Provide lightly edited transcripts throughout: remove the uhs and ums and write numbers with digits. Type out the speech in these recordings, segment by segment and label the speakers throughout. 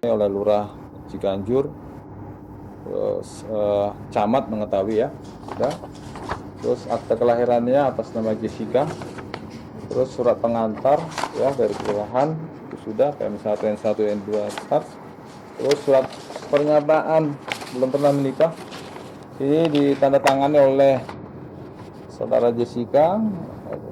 Speaker 1: oleh Lurah Ciganjur, terus camat mengetahui ya, sudah. Terus akte kelahirannya atas nama Jessica, terus surat pengantar ya dari kelurahan itu sudah, PM1, N1, N2 start. Terus surat pernyataan belum pernah menikah ini ditandatangani oleh saudara Jessica,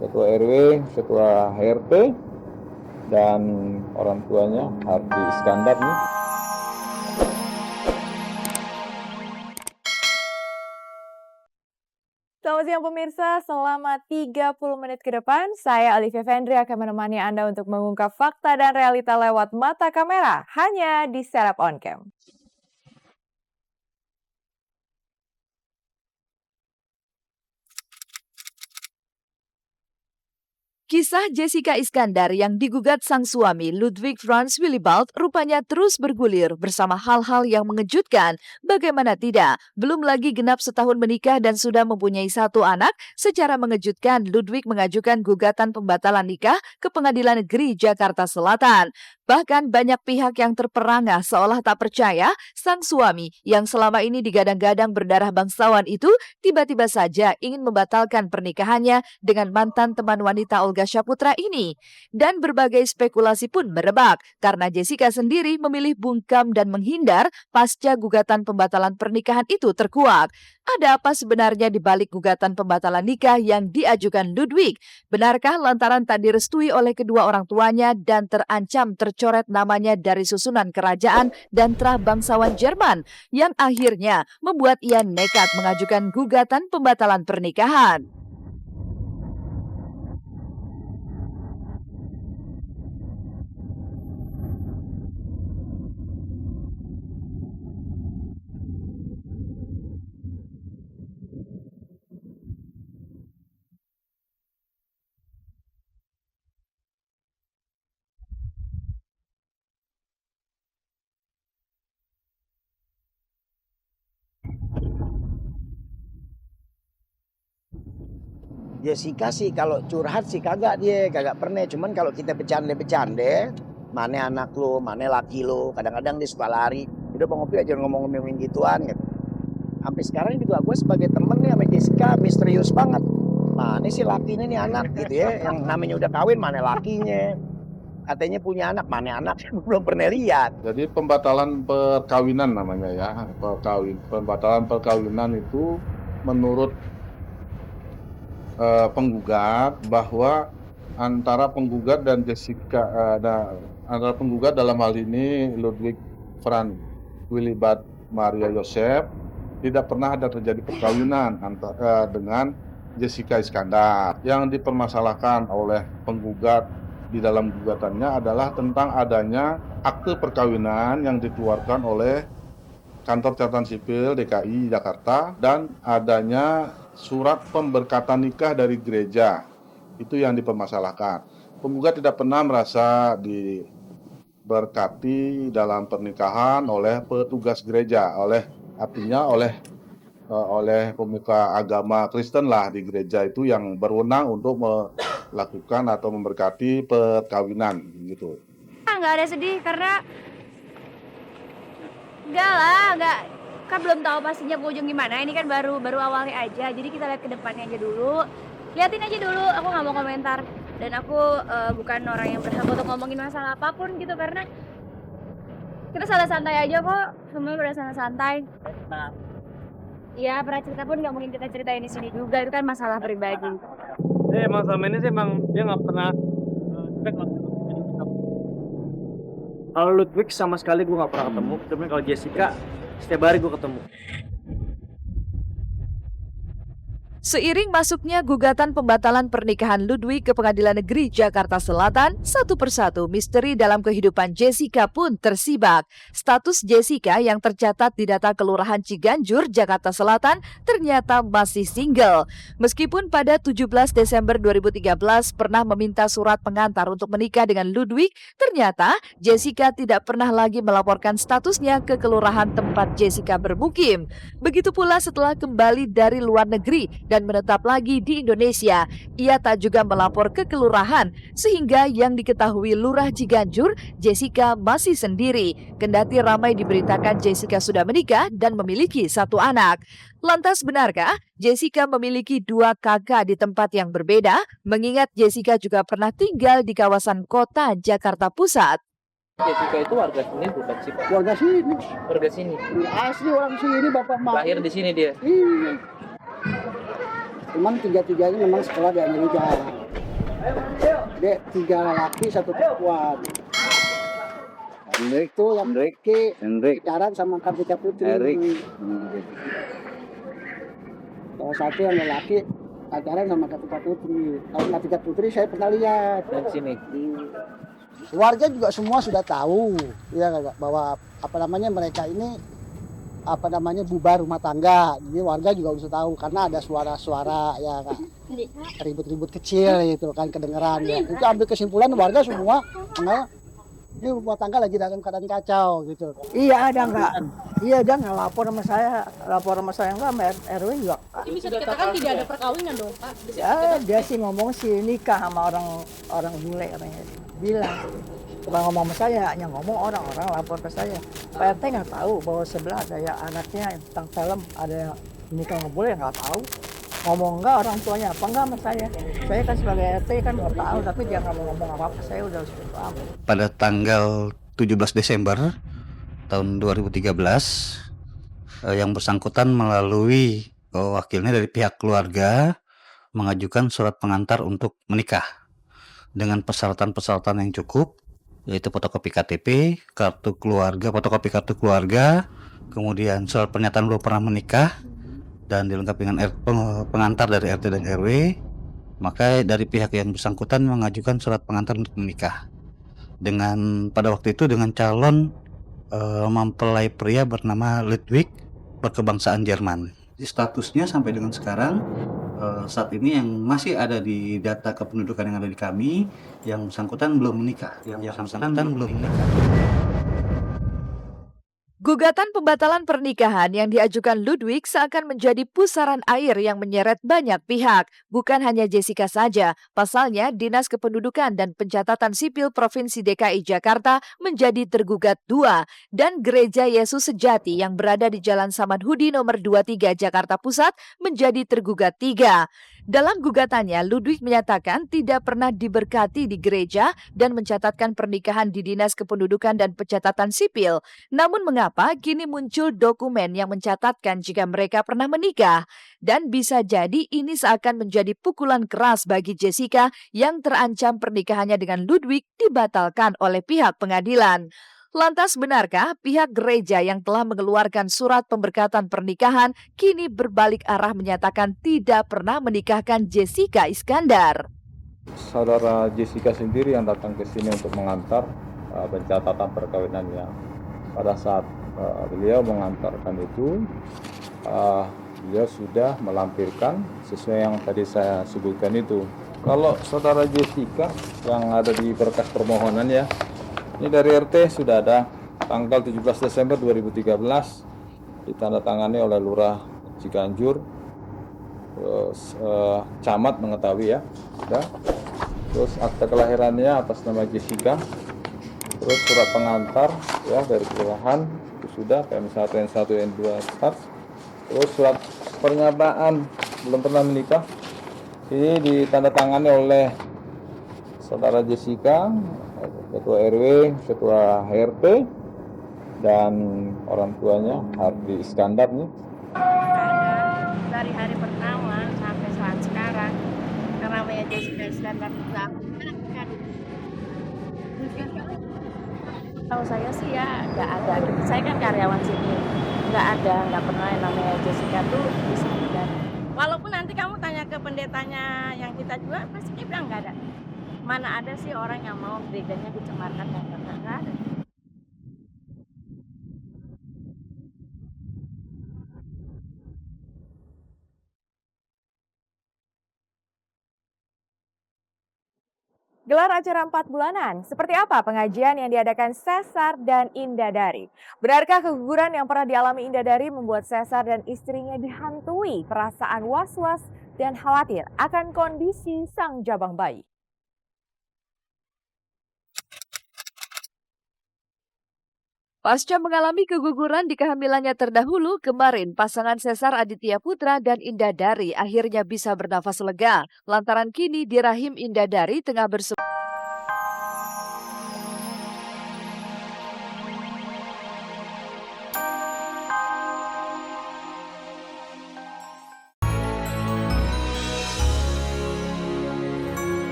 Speaker 1: ketua RW, ketua HRT, dan orang tuanya Hardi Iskandar nih.
Speaker 2: Selamat siang pemirsa, selama 30 menit ke depan, saya Olivia Vendri akan menemani Anda untuk mengungkap fakta dan realita lewat mata kamera, hanya di Serap On Cam.
Speaker 3: Kisah Jessica Iskandar yang digugat sang suami Ludwig Franz Willibald rupanya terus bergulir bersama hal-hal yang mengejutkan. Bagaimana tidak, belum lagi genap setahun menikah dan sudah mempunyai 1 anak, secara mengejutkan Ludwig mengajukan gugatan pembatalan nikah ke Pengadilan Negeri Jakarta Selatan. Bahkan banyak pihak yang terperangah seolah tak percaya sang suami yang selama ini digadang-gadang berdarah bangsawan itu tiba-tiba saja ingin membatalkan pernikahannya dengan mantan teman wanita Olga Syaputra ini. Dan berbagai spekulasi pun merebak karena Jessica sendiri memilih bungkam dan menghindar pasca gugatan pembatalan pernikahan itu terkuak. Ada apa sebenarnya di balik gugatan pembatalan nikah yang diajukan Ludwig? Benarkah lantaran tak direstui oleh kedua orang tuanya dan terancam tercoret namanya dari susunan kerajaan dan terah bangsawan Jerman yang akhirnya membuat ia nekat mengajukan gugatan pembatalan pernikahan?
Speaker 4: Jessica sih kalau curhat sih kagak pernah. Cuman kalau kita bercanda, mana anak lo, mana laki lo, kadang-kadang dia suka lari. Udah mau ngopi aja ngomongin gituan gitu. Sampai sekarang juga gue sebagai temen nih sama Jessica misterius banget. Mana sih lakinya nih anak gitu ya, yang namanya udah kawin mana lakinya. Katanya punya anak, mana anak belum pernah lihat.
Speaker 1: Jadi pembatalan perkawinan namanya ya, pembatalan perkawinan itu menurut penggugat bahwa antara penggugat dan Jessica, antara penggugat dalam hal ini Ludwig Franz Willibald Maria Joseph tidak pernah ada terjadi perkawinan dengan Jessica Iskandar. Yang dipermasalahkan oleh penggugat di dalam gugatannya adalah tentang adanya akte perkawinan yang dikeluarkan oleh Kantor Catatan Sipil DKI Jakarta dan adanya surat pemberkatan nikah dari gereja. Itu yang dipermasalahkan. Penggugat tidak pernah merasa diberkati dalam pernikahan oleh petugas gereja, artinya oleh pemuka agama Kristen lah di gereja itu yang berwenang untuk melakukan atau memberkati perkawinan gitu.
Speaker 5: Nggak ada sedih karena nggak, kan belum tahu pastinya ke ujung gimana. Ini kan baru awalnya aja, jadi kita lihat ke depannya aja dulu. Liatin aja dulu, aku nggak mau komentar. Dan aku bukan orang yang berhak untuk ngomongin masalah apapun gitu, karena kita santai aja kok, semuanya udah santai. Iya, pernah cerita pun nggak mungkin kita ceritain di sini juga, itu kan masalah pribadi.
Speaker 6: Emang selama ini sih emang dia nggak pernah kalau Ludwig sama sekali gue nggak pernah ketemu, tapi kalau Jessica setiap hari gue ketemu.
Speaker 3: Seiring masuknya gugatan pembatalan pernikahan Ludwig ke Pengadilan Negeri Jakarta Selatan, satu persatu misteri dalam kehidupan Jessica pun tersibak. Status Jessica yang tercatat di data Kelurahan Ciganjur, Jakarta Selatan ternyata masih single. Meskipun pada 17 Desember 2013 pernah meminta surat pengantar untuk menikah dengan Ludwig, ternyata Jessica tidak pernah lagi melaporkan statusnya ke kelurahan tempat Jessica bermukim. Begitu pula setelah kembali dari luar negeri dan menetap lagi di Indonesia. Ia tak juga melapor ke kelurahan, sehingga yang diketahui Lurah Ciganjur, Jessica masih sendiri. Kendati ramai diberitakan Jessica sudah menikah dan memiliki 1 anak. Lantas benarkah Jessica memiliki 2 kakak di tempat yang berbeda? Mengingat Jessica juga pernah tinggal di kawasan kota Jakarta Pusat.
Speaker 7: Jessica itu warga sini bukan sih?
Speaker 8: Warga sini,
Speaker 7: Warga sini.
Speaker 8: asli orang sini bapak mak.
Speaker 7: Lahir di sini dia.
Speaker 8: Iya. Cuman tiga-tiganya memang sekolah di Amerika. Dia 3 laki 1 perempuan. Hendrik tuh yang Hendrik pacaran sama Kartika Putri. Kalau satu yang laki pacaran sama Kartika Putri. Kalau Kartika Putri saya pernah lihat
Speaker 7: Dari sini.
Speaker 8: Warga juga semua sudah tahu ya bahwa mereka ini bubar rumah tangga. Jadi warga juga sudah tahu karena ada suara-suara ya ribut-ribut kecil gitu kan kedengeran ya. Itu ambil kesimpulan warga semua ini rumah tangga lagi dalam keadaan kacau gitu. Iya dia nggak lapor sama saya enggak sama RW juga.
Speaker 9: Ini bisa dikatakan tidak ada perkawinan dong Pak?
Speaker 8: Ya dia sih ngomong sih nikah sama orang bule katanya. Bilang bukan ngomong sama saya, hanya ngomong orang-orang lapor ke saya. Pak RT nggak tahu bahwa sebelah ada ya anaknya tentang film ada yang nikah nggak boleh, nggak tahu. Ngomong enggak orang tuanya apa enggak sama saya. Saya kan sebagai RT kan nggak tahu, tapi dia nggak mau ngomong apa-apa, saya udah paham.
Speaker 10: Pada tanggal 17 Desember tahun 2013 yang bersangkutan melalui wakilnya dari pihak keluarga mengajukan surat pengantar untuk menikah dengan persyaratan-persyaratan yang cukup, yaitu fotokopi KTP, fotokopi kartu keluarga, kemudian surat pernyataan belum pernah menikah, dan dilengkapi dengan pengantar dari RT dan RW. Maka dari pihak yang bersangkutan mengajukan surat pengantar untuk menikah pada waktu itu dengan calon mempelai pria bernama Ludwig berkebangsaan Jerman. Statusnya sampai dengan sekarang saat ini yang masih ada di data kependudukan yang ada di kami, yang bersangkutan belum menikah.
Speaker 3: Gugatan pembatalan pernikahan yang diajukan Ludwig seakan menjadi pusaran air yang menyeret banyak pihak. Bukan hanya Jessica saja, pasalnya Dinas Kependudukan dan Pencatatan Sipil Provinsi DKI Jakarta menjadi tergugat 2 dan Gereja Yesus Sejati yang berada di Jalan Samanhudi nomor 23 Jakarta Pusat menjadi tergugat 3. Dalam gugatannya, Ludwig menyatakan tidak pernah diberkati di gereja dan mencatatkan pernikahan di Dinas Kependudukan dan Pencatatan Sipil. Namun mengapa kini muncul dokumen yang mencatatkan jika mereka pernah menikah? Dan bisa jadi ini seakan menjadi pukulan keras bagi Jessica yang terancam pernikahannya dengan Ludwig dibatalkan oleh pihak pengadilan. Lantas benarkah pihak gereja yang telah mengeluarkan surat pemberkatan pernikahan kini berbalik arah menyatakan tidak pernah menikahkan Jessica Iskandar?
Speaker 11: Saudara Jessica sendiri yang datang ke sini untuk mengantar pencatatan perkawinannya. Pada saat beliau mengantarkan itu, beliau sudah melampirkan sesuai yang tadi saya sebutkan itu. Kalau saudara Jessica yang ada di berkas permohonan ya, ini dari RT sudah ada tanggal 17 Desember 2013 ditandatangani oleh Lurah Ciganjur, terus camat mengetahui ya, sudah. Terus akta kelahirannya atas nama Jessica, terus surat pengantar ya dari kelurahan itu sudah PM1 N1 N2 start, terus surat pernyataan belum pernah menikah ini ditandatangani oleh saudara Jessica, ketua RW, ketua HRT, dan orang tuanya Hardi Iskandar nih.
Speaker 5: Dari hari pertama sampai saat sekarang, karena namanya Jessica Iskandar juga tahu saya sih ya nggak ada. Saya kan karyawan sini, nggak pernah yang namanya Jessica tuh bisa tidak. Walaupun nanti kamu tanya ke pendetanya yang kita juga pasti dia bilang nggak ada. Mana ada sih orang yang mau gerejanya dicemarkan dan nggak ada.
Speaker 2: Gelar acara 4 bulanan, seperti apa pengajian yang diadakan Sesar dan Indadari? Benarkah keguguran yang pernah dialami Indadari membuat Sesar dan istrinya dihantui perasaan was-was dan khawatir akan kondisi sang jabang bayi.
Speaker 3: Pasca mengalami keguguran di kehamilannya terdahulu, kemarin pasangan Sesar Aditya Putra dan Indah Dari akhirnya bisa bernafas lega lantaran kini di rahim Indah Dari tengah